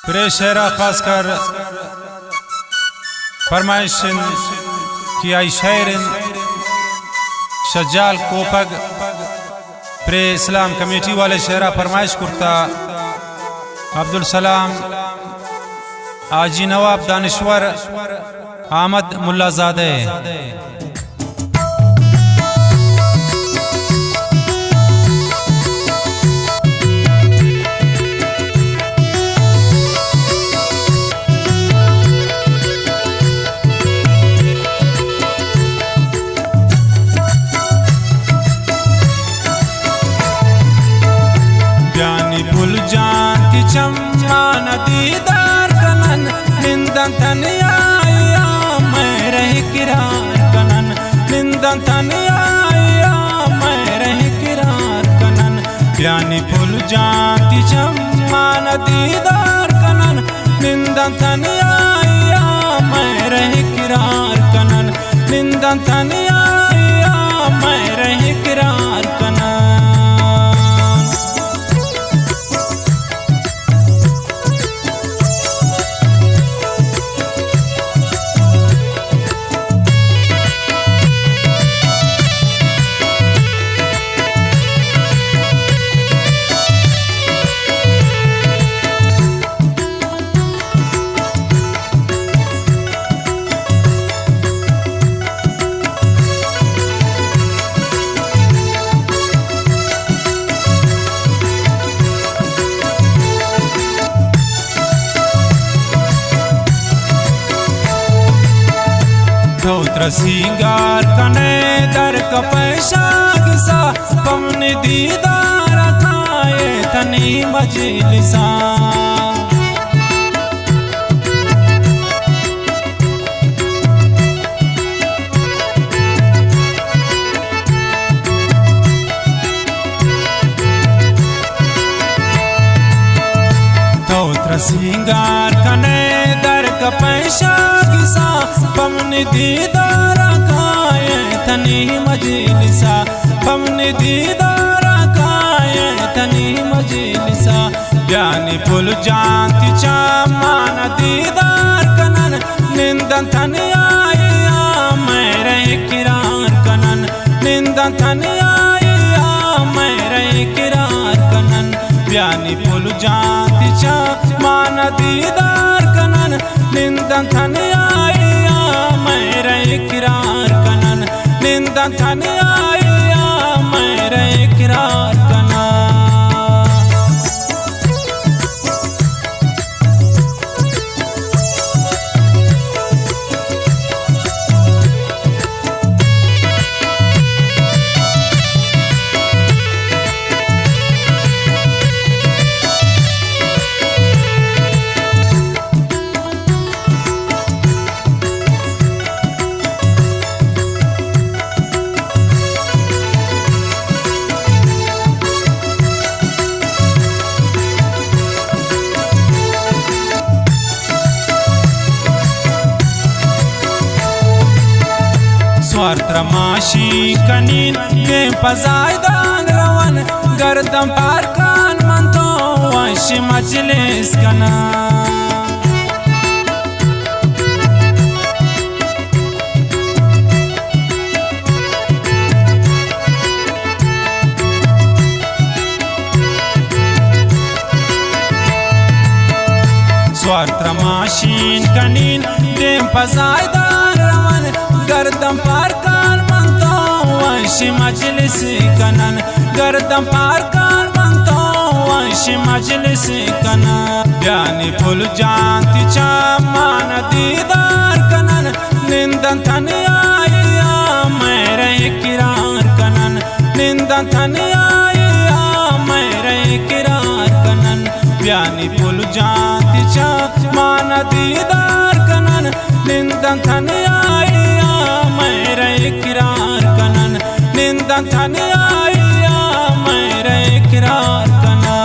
प्रेशरा खासकर फरमाइश की आई शायर शज्जाल कोपग प्रे इस्लाम कमेटी वाले शहरा फरमाइश कुर्ता अब्दुल सलाम आजी नवाब दानिश्वर आमद मुल्लाजादे भूल जानती चम्मा नदीदार कनन निंदन तनिया मैं रही किरार कनन निंदन तनिया मैं रही किरार कनन प्यानी भूल जानती चम्मा नदीदार कनन निंदन तनिया मैं रही किरार कनन निंदन तनिया मैं रही किरार कनन। सिंगार कने दर का पैसा किसा पमने दीदार खाए तनी मजलिसा सिंगार कने दर का पैसा किसा पमने दीदार खाए तनी मजलिसा पमने दीदार खाए तनी मजलिसा प्यानी भूल जानती चामाना दीदार कनन निंदन तनिया मैं रही किरार कनन निंदन तनिया मैं रही किरार कनन प्यानी भूल जानती चामाना दीदार कनन निंदन तनिया मैं रही किरार कनन निंदन तनिया मैं रही किरार कनन। स्वार्थमाशी कनीन के पजायदान रवन गर्दम पार कान मन तो वंश मजलिस कना स्वार्थमाशी कनीन के पजायदान रवन गर्दम पार कान मन तो वंश मजलिस कनन गर्दम पार कान मन तो वंश मजलिस कनन प्यानी भूल जानती चामान दीदार कनन निंदन तनिया मैं रही किरार कनन निंदन तनिया मैं रही किरार कनन प्यानी भूल जानती चामान दीदार कनन निंदन तनिया मैं रही किरार कनन निंदन तनिया मैं रही किरार कनन।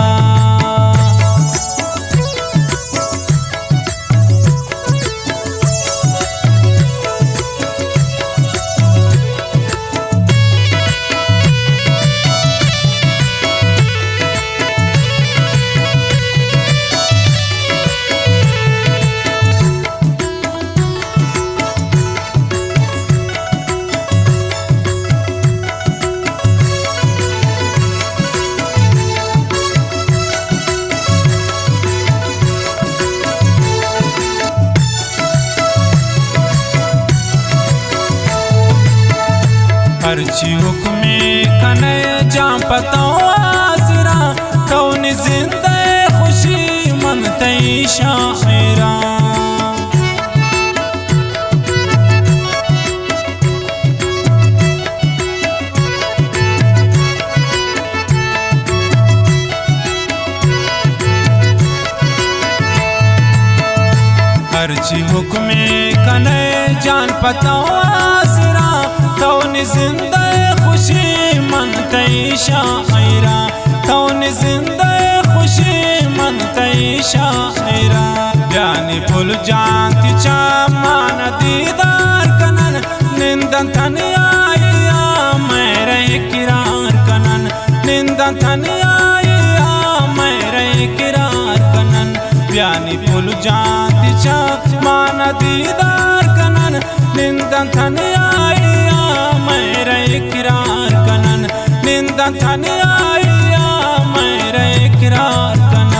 हुक्मे कने जाम पताओ आसरा कौन जिंदे खुशी मनतई शायरा हरची हुक्मे कने जान पताओ आसरा कौन जिंदे खुशी मनतई शायरा कौन जिंदे खुशी मनतई शायरा यानी फुल जानती चा मान दीदार कनन निंदन थन आया मेरे किरार कनन निंदन थन आया मेरे किरार कनन यानी फुल जानती चा मान दीदार कनन निंदन थन आया मेरे किरार कनन निंदन थन आया मेरे किरार कनन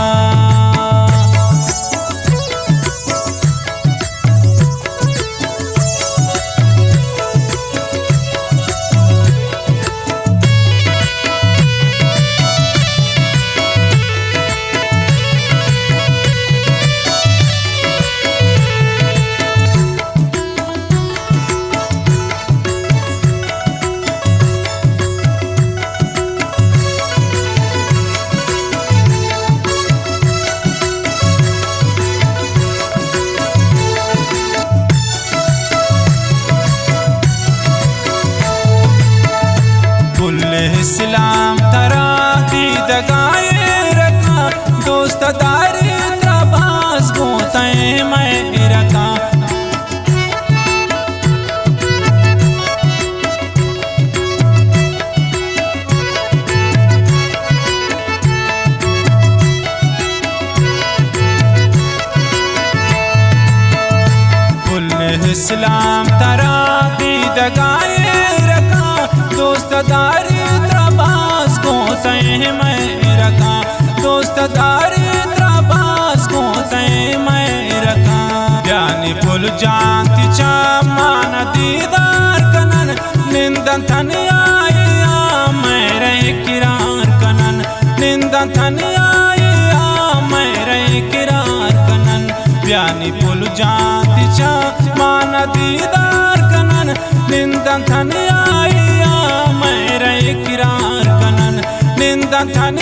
इस्लाम तरा दीदगाए रखा दोस्त दारी त्रबास गोते मैं रखा इस्लाम तरा दीदगाए रखा दोस्त दारी त्रबास गोते मैं रखा दोस्त दारी त्रबास गोते मैं रखा यानी फुल जानती चा मान दीदार कनन निंदन थन आया मेरे किरार कनन निंदन थन आया मेरे किरार कनन यानी फुल जानती चा मान दीदार कनन निंदन थन आया मेरे किरार कनन निंदन थन